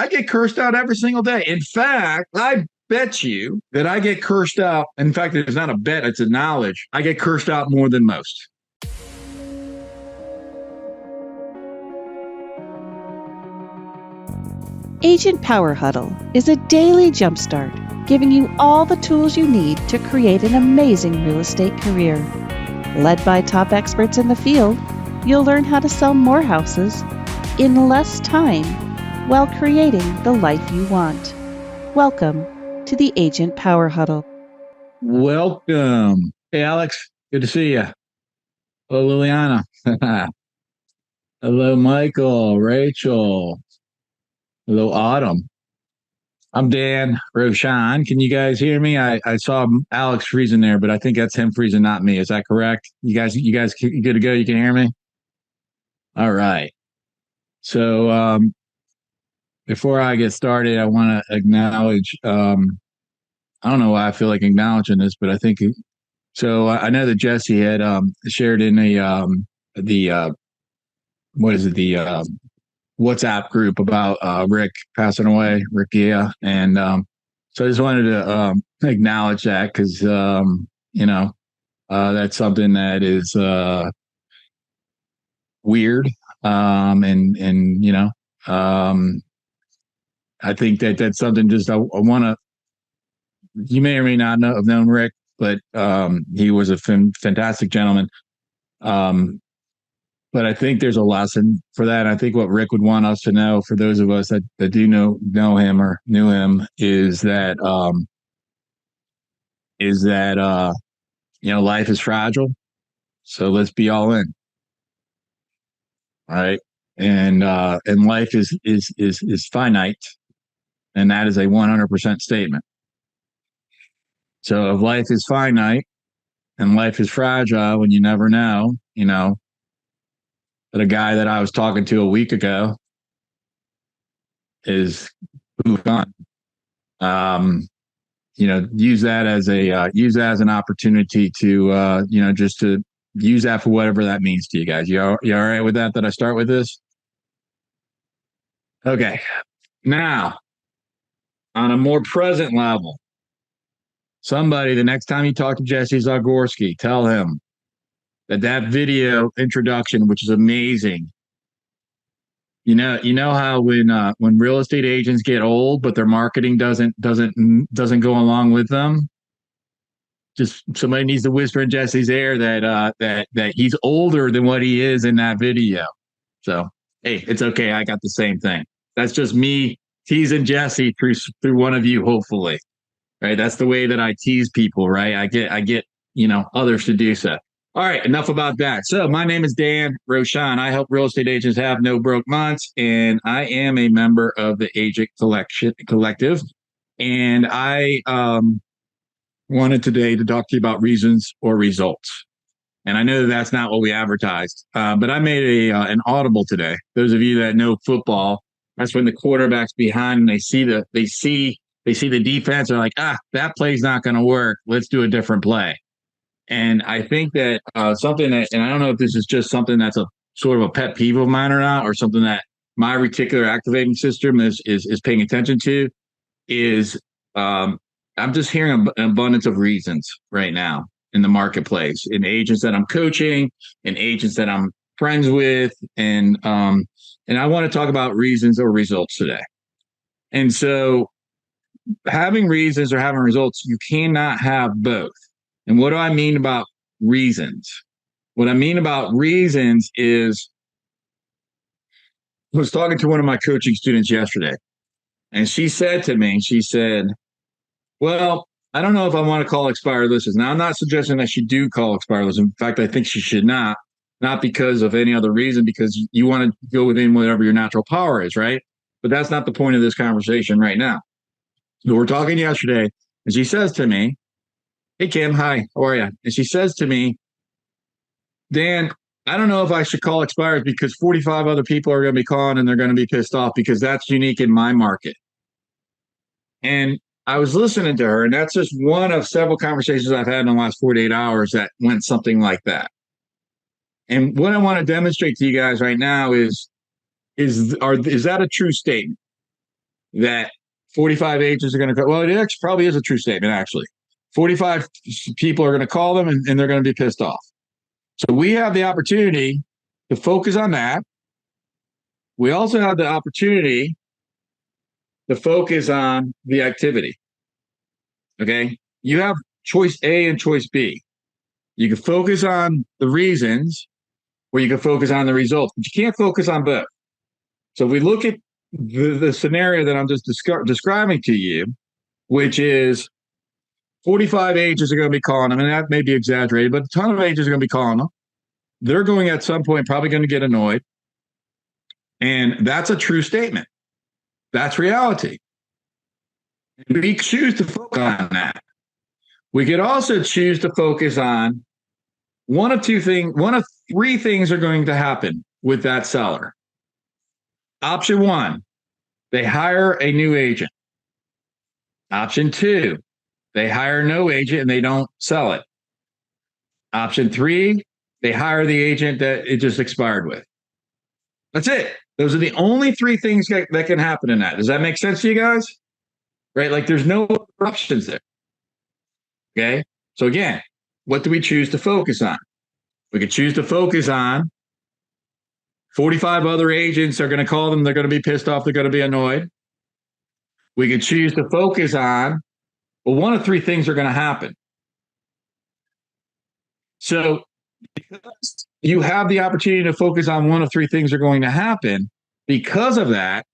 I get cursed out every single day. In fact, I bet you that I get cursed out. In fact, it's not a bet, it's a knowledge. I get cursed out more than most. Agent Power Huddle is a daily jumpstart, giving you all the tools you need to create an amazing real estate career. Led by top experts in the field, you'll learn how to sell more houses in less time while creating the life you want. Welcome to the Agent Power Huddle. Welcome. Hey, Alex. Good to see you. Hello, Liliana. Hello, Michael, Rachel. Hello, Autumn. I'm Dan Rochon. Can you guys hear me? I saw Alex freezing there, but I think that's him freezing, not me. Is that correct? You guys good to go? You can hear me? All right. So before I get started, I want to acknowledge, I don't know why I feel like acknowledging this, but I think so. I know that Jesse had shared in the what is it, the WhatsApp group about Rick passing away, Rick, yeah. And so I just wanted to acknowledge that because, that's something that is weird. I think that's something just I want to, you may or may not have known Rick, but he was a fantastic gentleman. But I think there's a lesson for that. I think what Rick would want us to know, for those of us that do know him or knew him, is that life is fragile. So let's be all in. All right. And life is finite. And that is a 100% statement. So if life is finite and life is fragile and you never know, that a guy that I was talking to a week ago is moved on. Use that as an opportunity to just to use that for whatever that means to you guys. You all right with that I start with this? Okay. Now, on a more present level, somebody, the next time you talk to Jesse Zagorski, tell him that video introduction, which is amazing. You know how when real estate agents get old, but their marketing doesn't go along with them. Just somebody needs to whisper in Jesse's ear that he's older than what he is in that video. So hey, it's okay. I got the same thing. That's just me teasing Jesse through one of you, hopefully. Right? That's the way that I tease people. Right? I get others to do so. All right, enough about that. So my name is Dan Rochon. I help real estate agents have no broke months, and I am a member of the Agent Collective. And I wanted today to talk to you about reasons or results. And I know that's not what we advertised, but I made an audible today. Those of you that know football, that's when the quarterback's behind and they see the defense. They're like, that play's not going to work. Let's do a different play. And I think that something that, and I don't know if this is just something that's a sort of a pet peeve of mine or not, or something that my reticular activating system is paying attention to, is I'm just hearing an abundance of reasons right now in the marketplace, in agents that I'm coaching, in agents that I'm friends with, and I want to talk about reasons or results today. And so, having reasons or having results, you cannot have both. And what do I mean about reasons? What I mean about reasons is, I was talking to one of my coaching students yesterday, and she said to me, well, I don't know if I want to call expired listings. Now, I'm not suggesting that she do call expired listings. In fact, I think she should not because of any other reason, because you want to go within whatever your natural power is, right? But that's not the point of this conversation right now. So we're talking yesterday, and she says to me, hey, Kim, hi, how are you? And she says to me, Dan, I don't know if I should call expires because 45 other people are going to be calling and they're going to be pissed off because that's unique in my market. And I was listening to her, and that's just one of several conversations I've had in the last 48 hours that went something like that. And what I want to demonstrate to you guys right now is that a true statement? that 45 agents are going to go. Well, it actually probably is a true statement, actually. 45 people are going to call them and they're going to be pissed off. So we have the opportunity to focus on that. We also have the opportunity to focus on the activity. Okay? You have choice A and choice B. You can focus on the reasons or you can focus on the results, but you can't focus on both. So if we look at the scenario that I'm just describing to you, which is 45 agents are going to be calling them, and that may be exaggerated, but a ton of agents are going to be calling them. They're going at some point probably going to get annoyed. And that's a true statement. That's reality. We choose to focus on that. We could also choose to focus on one of three things are going to happen with that seller. Option one, they hire a new agent. Option two, they hire no agent and they don't sell it. Option three, they hire the agent that it just expired with. That's it. Those are the only three things that can happen in that. Does that make sense to you guys? Right? Like there's no options there. Okay. So again, what do we choose to focus on? We could choose to focus on 45 other agents are going to call them. They're going to be pissed off. They're going to be annoyed. We could choose to focus on, well, one of three things are going to happen. So because you have the opportunity to focus on one of three things are going to happen, because of that,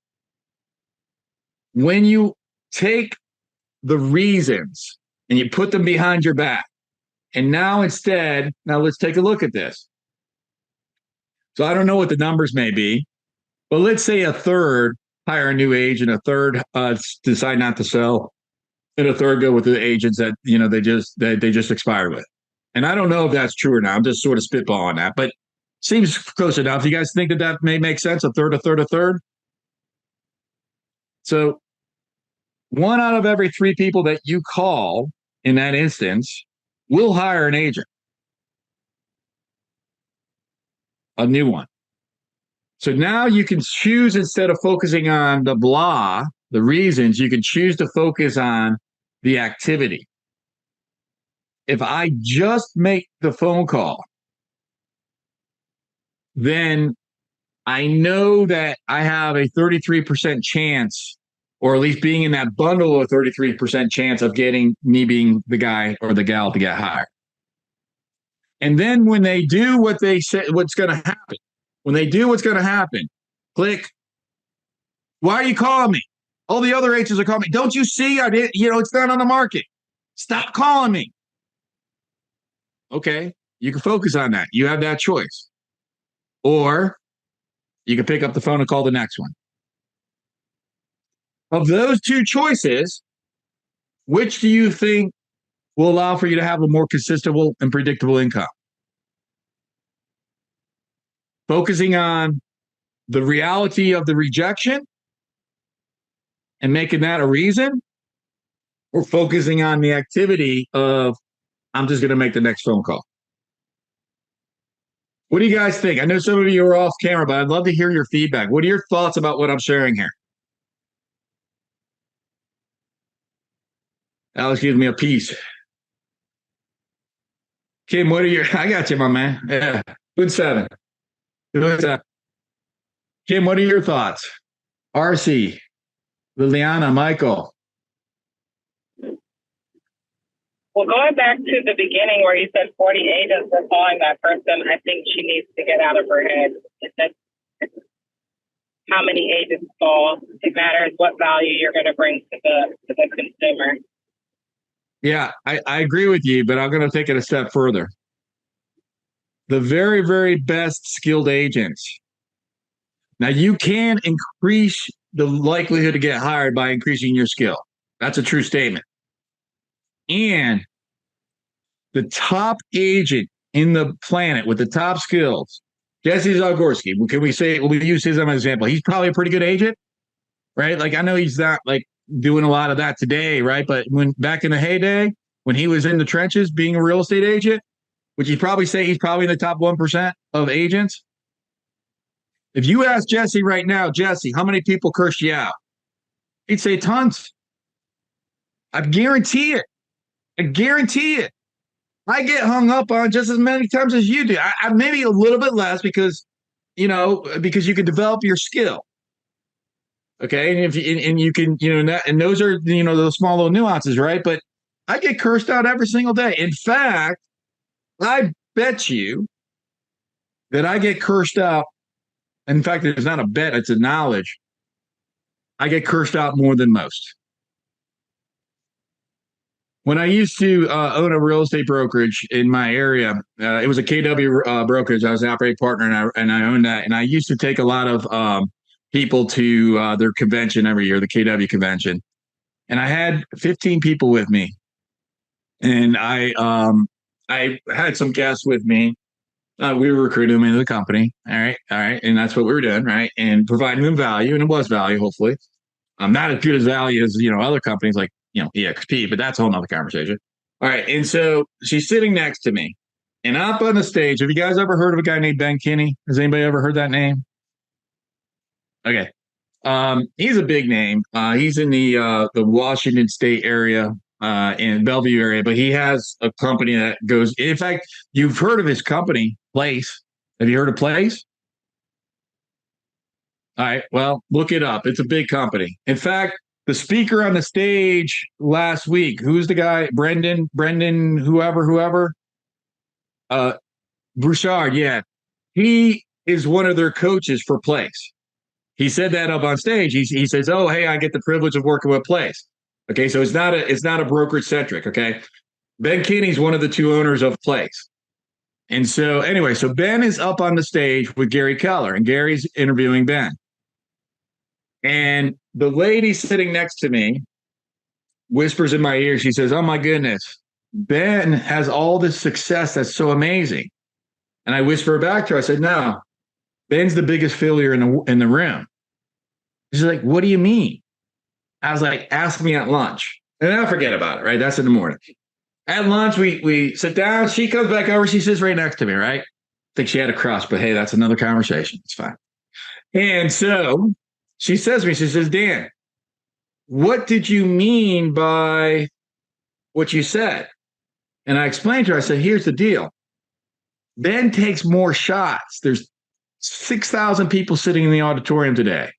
when you take the reasons and you put them behind your back, and now let's take a look at this. So I don't know what the numbers may be, but let's say a third hire a new agent, a third decide not to sell, and a third go with the agents that they just expired with. And I don't know if that's true or not. I'm just sort of spitballing that, but seems close enough. You guys think that may make sense? A third, a third, a third. So one out of every three people that you call in that instance will hire an agent, a new one. So now you can choose, instead of focusing on the reasons, you can choose to focus on the activity. If I just make the phone call, then I know that I have a 33% chance, or at least being in that bundle of 33% chance of getting me being the guy or the gal to get hired. And then when they do what they say, what's going to happen? When they do what's going to happen, click. Why are you calling me? All the other agents are calling me. Don't you see? I did. It's not on the market. Stop calling me. Okay, you can focus on that. You have that choice. Or you can pick up the phone and call the next one. Of those two choices, which do you think will allow for you to have a more consistent and predictable income? Focusing on the reality of the rejection and making that a reason, or focusing on the activity of, I'm just going to make the next phone call? What do you guys think? I know some of you are off camera, but I'd love to hear your feedback. What are your thoughts about what I'm sharing here? Alex gives me a piece. Kim, I got you, my man. Yeah, good seven. Good seven. Kim, what are your thoughts? RC, Liliana, Michael. Well, going back to the beginning where you said 40 agents were calling that person, I think she needs to get out of her head. How many agents call? It matters what value you're going to bring to the consumer. Yeah, I agree with you, but I'm going to take it a step further. The very, very best skilled agents. Now, you can increase the likelihood to get hired by increasing your skill. That's a true statement. And the top agent in the planet with the top skills, Jesse Zagorski, we'll use him as an example. He's probably a pretty good agent, right? Like, I know he's not like doing a lot of that today, right? But when back in the heyday, when he was in the trenches being a real estate agent, would you probably say he's probably in the top 1% of agents? If you ask Jesse right now, Jesse, how many people cursed you out? He'd say tons. I guarantee it. I guarantee it. I get hung up on just as many times as you do. I maybe a little bit less because, because you can develop your skill. Okay. And if you, and you can, and those are, those small little nuances, right? But I get cursed out every single day. In fact, I bet you that I get cursed out. In fact, it's not a bet, it's a knowledge. I get cursed out more than most. When I used to own a real estate brokerage in my area, it was a KW brokerage. I was an operating partner, and I owned that. And I used to take a lot of people to their convention every year, the KW convention. And I had 15 people with me, and I had some guests with me. We were recruiting them into the company. All right, and that's what we were doing, right, and providing them value, and it was value, hopefully. Not as good as value as other companies like EXP, but that's a whole nother conversation. All right, and so she's sitting next to me, and up on the stage. Have you guys ever heard of a guy named Ben Kinney? Has anybody ever heard that name? Okay, he's a big name. He's in the Washington State area, in Bellevue area, but he has a company that goes. In fact, you've heard of his company, Place. Have you heard of Place? All right, well, look it up. It's a big company. In fact, the speaker on the stage last week, who's the guy? Brendan, whoever. Bouchard, yeah. He is one of their coaches for Place. He said that up on stage. He says, "Oh, hey, I get the privilege of working with Place." Okay, so it's not a brokerage centric. Okay, Ben Kinney's one of the two owners of Place. And so anyway, so Ben is up on the stage with Gary Keller, and Gary's interviewing Ben. And the lady sitting next to me whispers in my ear, she says, "Oh my goodness, Ben has all this success that's so amazing." And I whisper back to her, I said, "No, Ben's the biggest failure in the room." She's like, "What do you mean?" I was like, "Ask me at lunch." And then I forget about it, right? That's in the morning. At lunch, we sit down. She comes back over. She sits right next to me, right? I think she had a crush, but hey, that's another conversation. It's fine. And so she says to me, she says, "Dan, what did you mean by what you said?" And I explained to her, I said, "Here's the deal. Ben takes more shots. There's 6,000 people sitting in the auditorium today.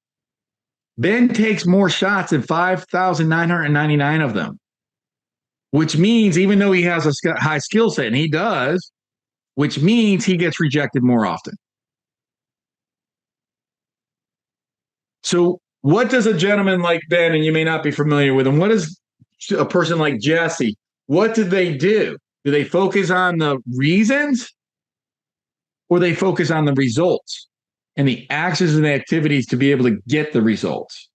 Ben takes more shots than 5,999 of them, which means even though he has a high skill set, and he does, which means he gets rejected more often." So what does a gentleman like Ben, and you may not be familiar with him, what is a person like Jesse, what do they do? Do they focus on the reasons, or they focus on the results and the actions and the activities to be able to get the results?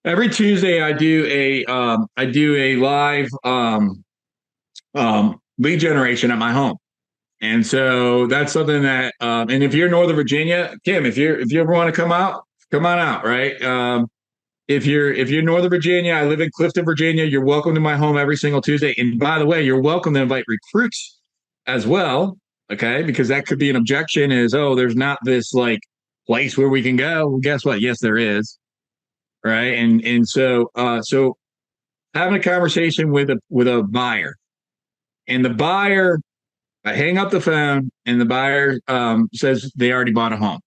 Every Tuesday, I do a live lead generation at my home. And so that's something that, and if you're in Northern Virginia, Kim, if you ever want to come on out, right? If you're in Northern Virginia, I live in Clifton, Virginia. You're welcome to my home every single Tuesday. And by the way, you're welcome to invite recruits as well, okay? Because that could be an objection: is, "Oh, there's not this like place where we can go." Well, guess what? Yes, there is, right? And so having a conversation with a buyer, and the buyer. I hang up the phone, and the buyer says they already bought a home.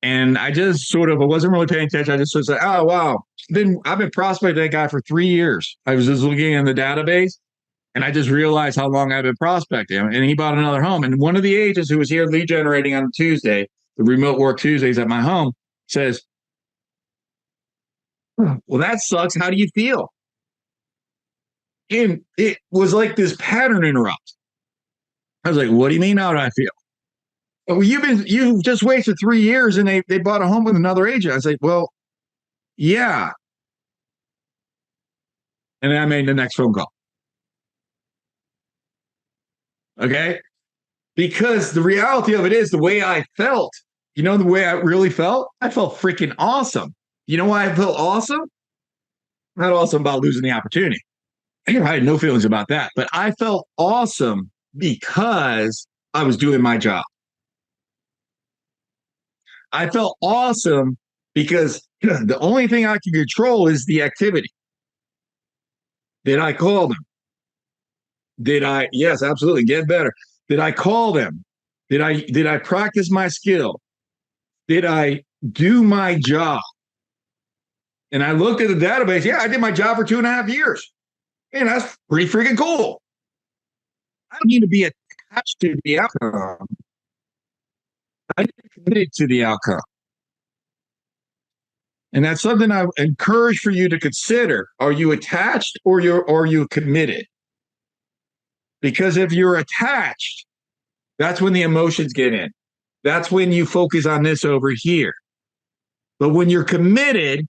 And I just I wasn't really paying attention. I just sort of said, "Oh, wow. I've been prospecting that guy for 3 years. I was just looking in the database, and I just realized how long I've been prospecting him." And he bought another home. And one of the agents who was here lead generating on Tuesday, the remote work Tuesdays at my home, says, "Well, that sucks. How do you feel?" And it was like this pattern interrupt. I was like, "What do you mean? How do I feel?" "Well, you've just wasted 3 years, and they bought a home with another agent." I was like, "Well, yeah." And then I made the next phone call. Okay? Because the reality of it is, the way I felt, the way I really felt? I felt freaking awesome. You know why I felt awesome? Not awesome about losing the opportunity. I had no feelings about that, but I felt awesome because I was doing my job. I felt awesome because the only thing I can control is the activity. Did I call them? Did I? Yes, absolutely. Get better. Did I call them? Did I practice my skill? Did I do my job? And I looked at the database. Yeah, I did my job for 2.5 years. And that's pretty freaking cool. I don't need to be attached to the outcome. I need to be committed to the outcome. And that's something I encourage for you to consider. Are you attached or are you committed? Because if you're attached, that's when the emotions get in. That's when you focus on this over here. But when you're committed,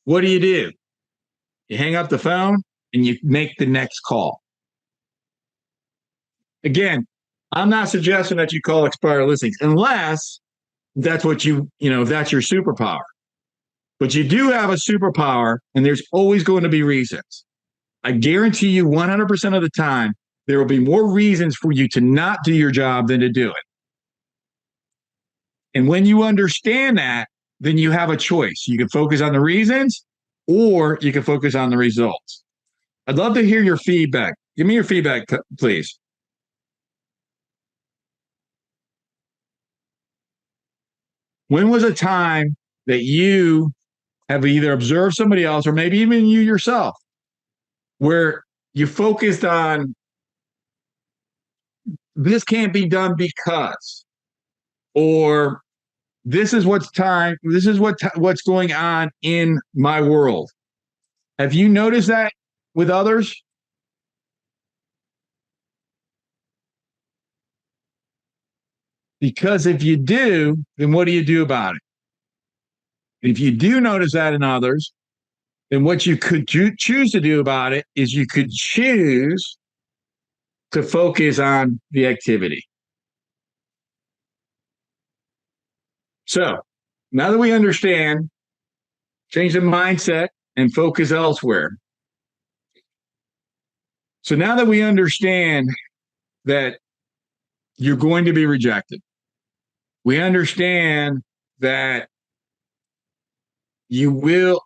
what do? You hang up the phone and you make the next call. Again, I'm not suggesting that you call expired listings unless that's what that's your superpower. But you do have a superpower, and there's always going to be reasons. I guarantee you 100% of the time, there will be more reasons for you to not do your job than to do it. And when you understand that, then you have a choice. You can focus on the reasons or you can focus on the results. I'd love to hear your feedback. Give me your feedback, please. When was a time that you have either observed somebody else or maybe even you yourself where you focused on this can't be done because, or this is what's going on in my world? Have you noticed that with others? Because if you do, then what do you do about it? If you do notice that in others, then what you could choose to do about it is you could choose to focus on the activity. So now that we understand, change the mindset and focus elsewhere. So now that we understand that you're going to be rejected, we understand that you will.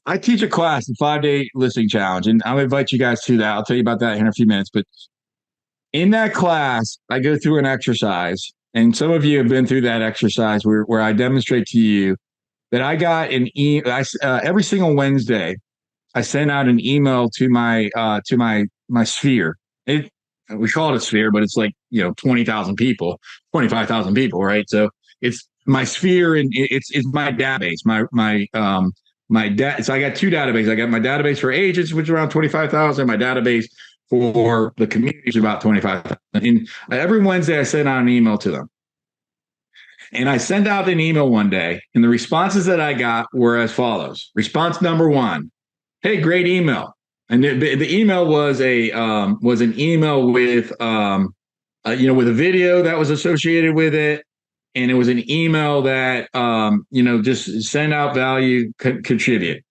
I teach a class, the 5-day listing challenge, and I'll invite you guys to that. I'll tell you about that in a few minutes. But in that class, I go through an exercise, and some of you have been through that exercise where I demonstrate to you that I got an every single Wednesday. I send out an email to my sphere. We call it a sphere, but it's like 20,000 people, 25,000 people, right? So it's my sphere, and it's my database. So I got two databases. I got my database for agents, which is around 25,000. My database for the community is about 25,000. And every Wednesday, I send out an email to them. And I sent out an email one day, and the responses that I got were as follows. Response number 1: "Hey, great email." And the email was an email with with a video that was associated with it, and it was an email that just send out value, contribute.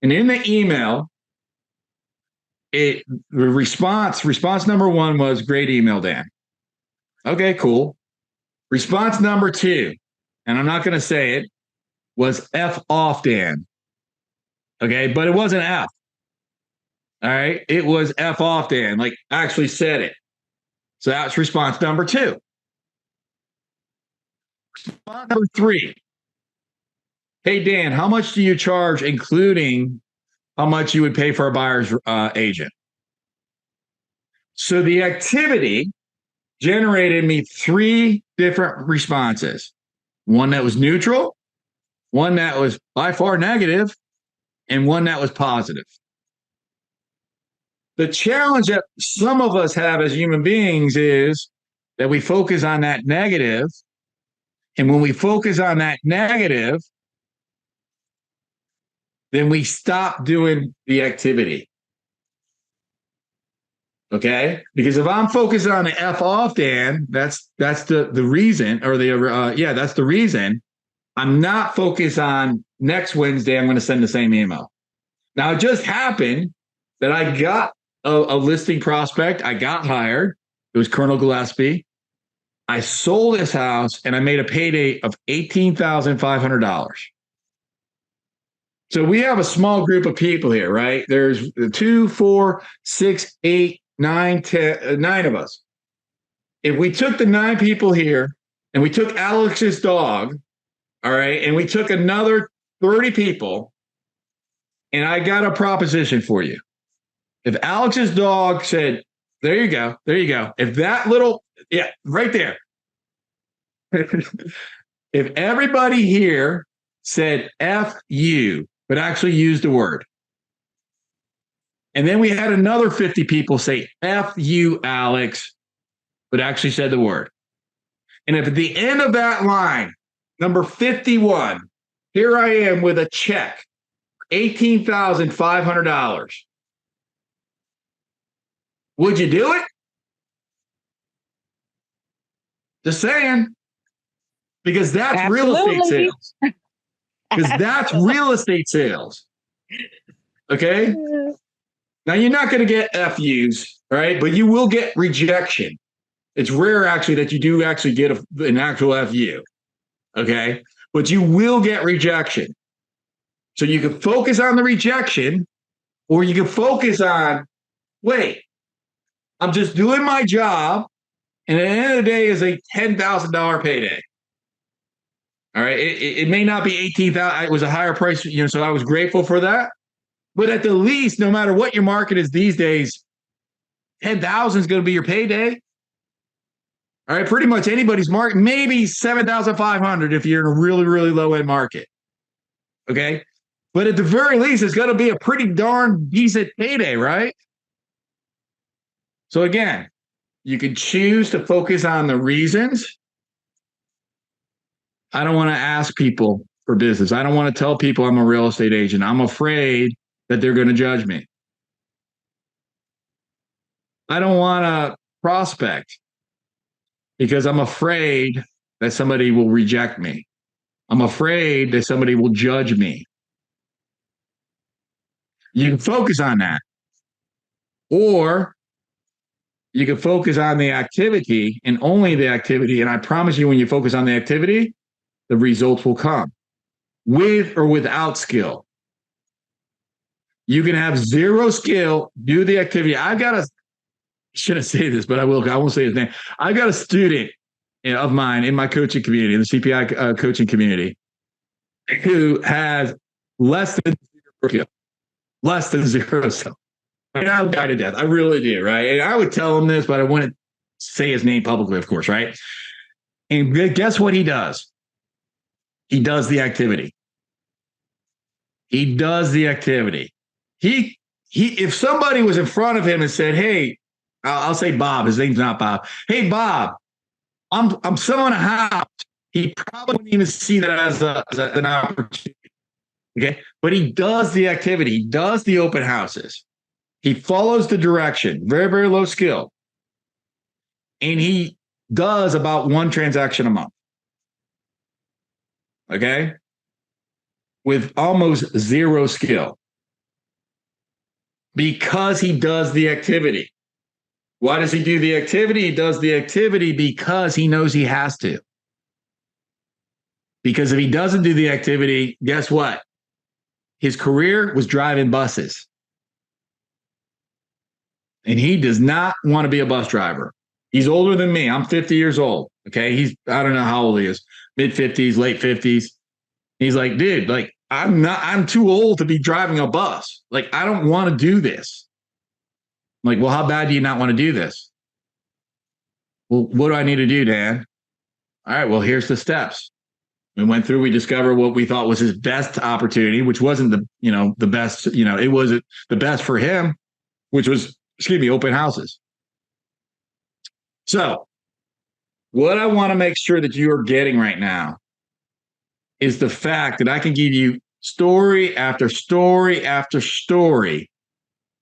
And in the email, the response number 1 was great email, Dan. Okay, cool. Response number 2, and I'm not going to say it, was F off, Dan. Okay, but it wasn't F. All right, it was F off, Dan. Like, actually said it. So that's response number 2. Response number 3. Hey, Dan, how much do you charge, including how much you would pay for a buyer's agent? So the activity generated me 3 different responses. One that was neutral, one that was by far negative, and one that was positive. The challenge that some of us have as human beings is that we focus on that negative. And when we focus on that negative, then we stop doing the activity. Okay? Because if I'm focused on the F off, Dan, that's the reason, or that's the reason. I'm not focused on next Wednesday, I'm going to send the same email. Now, it just happened that I got a listing prospect. I got hired. It was Colonel Gillespie. I sold his house, and I made a payday of $18,500. So we have a small group of people here, right? There's 2, 4, 6, 8, 9, 10, 9 of us. If we took the 9 people here and we took Alex's dog, all right, and we took another 30 people, and I got a proposition for you. If Alex's dog said, there you go. If that little, yeah, right there. If everybody here said F you, but actually used the word, and then we had another 50 people say F you, Alex, but actually said the word. And if at the end of that line, number 51, here I am with a check, $18,500. Would you do it? Just saying. Because that's Absolutely. real estate sales. Because that's real estate sales. Okay? Now, you're not going to get FUs, right? But you will get rejection. It's rare, actually, that you do actually get an actual FU. Okay? But you will get rejection. So you can focus on the rejection, or you can focus on, wait, I'm just doing my job, and at the end of the day is a $10,000 payday. All right, it may not be 18,000. It was a higher price, so I was grateful for that. But at the least, no matter what your market is these days, 10,000 is going to be your payday. All right, pretty much anybody's market, maybe 7,500 if you're in a really, really low end market. Okay, but at the very least, it's going to be a pretty darn decent payday, right? So again, you can choose to focus on the reasons. I don't want to ask people for business. I don't want to tell people I'm a real estate agent. I'm afraid that they're going to judge me. I don't want to prospect because I'm afraid that somebody will reject me. I'm afraid that somebody will judge me. You can focus on that. Or you can focus on the activity and only the activity. And I promise you, when you focus on the activity, the results will come with or without skill. You can have zero skill, do the activity. Shouldn't say this, but I won't say his name. I've got a student of mine in my coaching community, in the CPI coaching community, who has less than zero skill. And I'm guy to death. I really do, right? And I would tell him this, but I wouldn't say his name publicly, of course, right? And guess what he does? He does the activity. He does the activity. He if somebody was in front of him and said, hey, I'll say Bob, his name's not Bob. Hey, Bob, I'm selling a house. He probably wouldn't even see that as an opportunity. Okay. But he does the activity. He does the open houses. He follows the direction, very, very low skill. And he does about 1 transaction a month. Okay. With almost zero skill. Because he does the activity. Why does he do the activity? He does the activity because he knows he has to. Because if he doesn't do the activity, guess what? His career was driving buses. And he does not want to be a bus driver. He's older than me. I'm 50 years old. Okay. I don't know how old he is. Mid-50s, late 50s. He's like, dude, like, I'm too old to be driving a bus. Like, I don't want to do this. I'm like, well, how bad do you not want to do this? Well, what do I need to do, Dan? All right, well, here's the steps. We discovered what we thought was his best opportunity, which wasn't the best, it wasn't the best for him, which was, open houses. So what I want to make sure that you are getting right now is the fact that I can give you story after story after story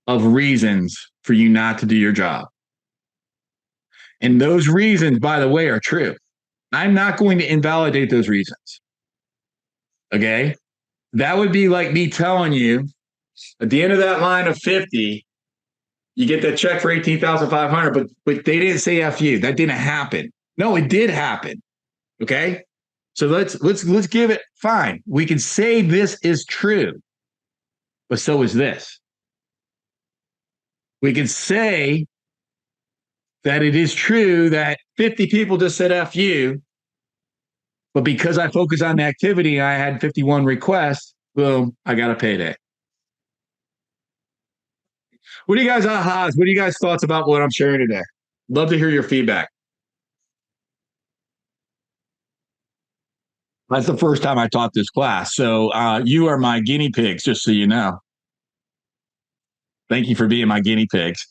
of reasons for you not to do your job. And those reasons, by the way, are true. I'm not going to invalidate those reasons. Okay? That would be like me telling you at the end of that line of 50, you get that check for $18,500, but they didn't say F you. That didn't happen. No, it did happen. Okay? So let's give it fine. We can say this is true. but so is this. We can say that it is true that 50 people just said F you, but because I focus on the activity, I had 51 requests, boom, I got a payday. What do you guys ahas? What do you guys thoughts about what I'm sharing today? Love to hear your feedback. That's the first time I taught this class. So you are my guinea pigs, just so you know. Thank you for being my guinea pigs.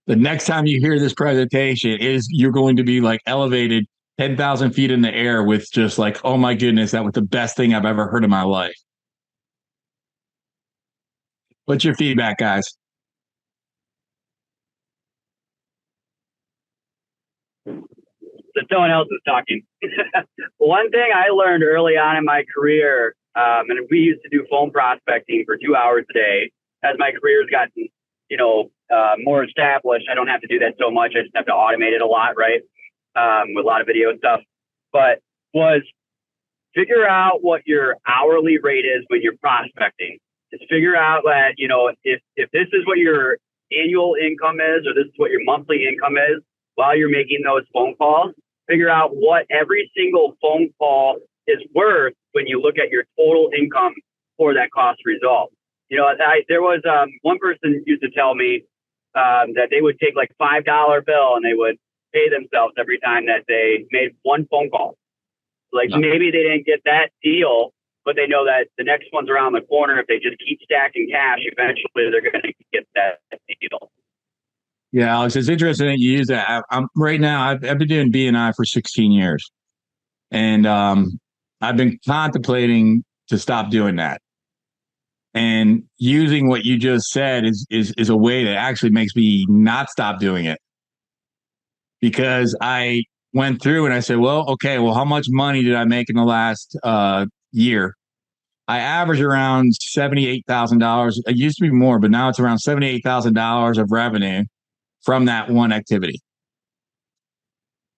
The next time you hear this presentation you're going to be like elevated 10,000 feet in the air with just like, oh my goodness, that was the best thing I've ever heard in my life. What's your feedback, guys? So someone else is talking. One thing I learned early on in my career, and we used to do phone prospecting for 2 hours a day. As my career's gotten, more established, I don't have to do that so much. I just have to automate it a lot, right? With a lot of video stuff. But was figure out what your hourly rate is when you're prospecting. Just figure out that, if this is what your annual income is, or this is what your monthly income is, while you're making those phone calls, figure out what every single phone call is worth when you look at your total income for that cost result. There was one person used to tell me that they would take like $5 bill and they would pay themselves every time that they made one phone call. Like maybe they didn't get that deal, but they know that the next one's around the corner. If they just keep stacking cash, eventually they're going to get that deal. Yeah, Alex, it's interesting that you use that. I'm right now. I've been doing B&I for 16 years, and I've been contemplating to stop doing that. And using what you just said is a way that actually makes me not stop doing it, because I went through and I said, well, okay, well, how much money did I make in the last year? I average around $78,000. It used to be more, but now it's around $78,000 of revenue from that one activity.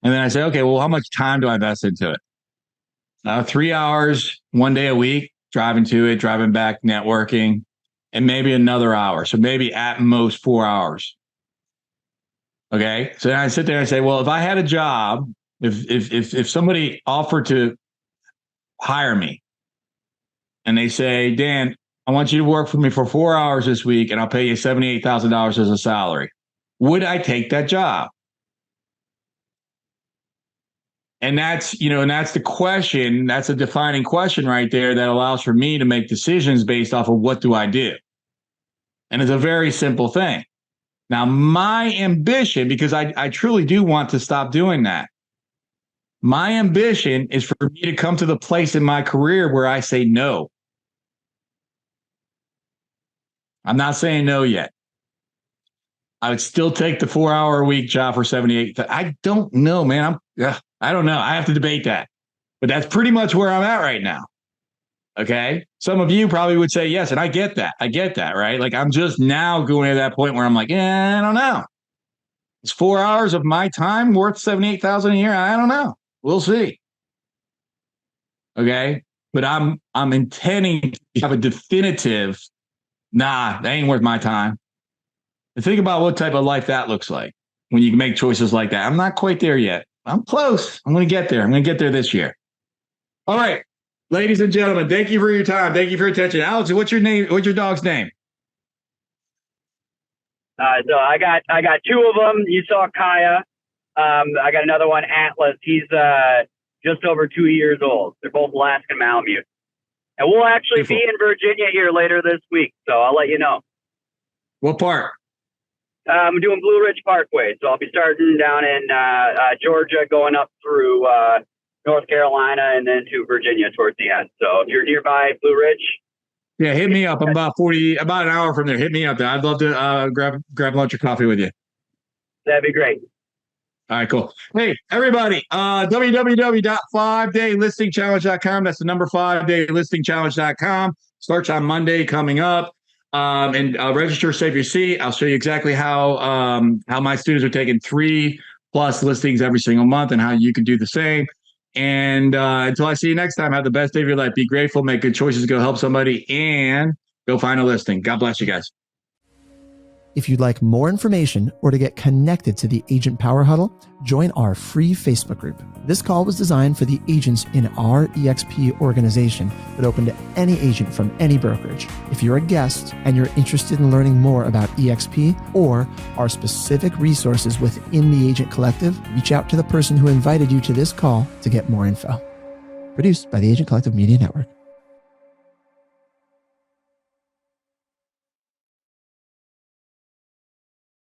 And then I say, okay, well, how much time do I invest into it? 3 hours, 1 day a week, driving to it, driving back, networking, and maybe another hour. So maybe at most 4 hours. Okay. So then I sit there and say, well, if I had a job, if somebody offered to hire me and they say, Dan, I want you to work for me for 4 hours this week and I'll pay you $78,000 as a salary, would I take that job? And that's the question. That's a defining question right there that allows for me to make decisions based off of what do I do? And it's a very simple thing. Now, my ambition, because I truly do want to stop doing that. My ambition is for me to come to the place in my career where I say no. I'm not saying no yet. I would still take the 4 hour a week job for 78. I don't know, man. I don't know. I have to debate that. But that's pretty much where I'm at right now. Okay. Some of you probably would say yes. And I get that. Right. Like I'm just now going to that point where I'm like, I don't know. Is 4 hours of my time worth $78,000 a year? I don't know. We'll see. Okay. But I'm intending to have a definitive, nah, that ain't worth my time. And think about what type of life that looks like when you make choices like that. I'm not quite there yet. I'm close. I'm going to get there. I'm going to get there this year. All right. Ladies and gentlemen, thank you for your time. Thank you for your attention. Alex, what's your name? What's your dog's name? So I got two of them. You saw Kaya. I got another one, Atlas. He's just over 2 years old. They're both Alaskan Malamute. And we'll actually be in Virginia here later this week, so I'll let you know. What part? I'm doing Blue Ridge Parkway, so I'll be starting down in Georgia, going up through North Carolina, and then to Virginia towards the end. So if you're nearby Blue Ridge, yeah, hit me up. I'm about an hour from there. Hit me up there. I'd love to grab lunch or coffee with you. That'd be great. All right, cool. Hey, everybody, www.5daylistingchallenge.com. That's the number 5daylistingchallenge.com. Starts on Monday coming up. And register, save your seat. I'll show you exactly how my students are taking 3+ listings every single month and how you can do the same. And until I see you next time, have the best day of your life. Be grateful, make good choices, go help somebody, and Go find a listing. God bless you guys. If you'd like more information or to get connected to the Agent Power Huddle, join our free Facebook group. This call was designed for the agents in our EXP organization, but open to any agent from any brokerage. If you're a guest and you're interested in learning more about EXP or our specific resources within the Agent Collective, reach out to the person who invited you to this call to get more info. Produced by the Agent Collective Media Network.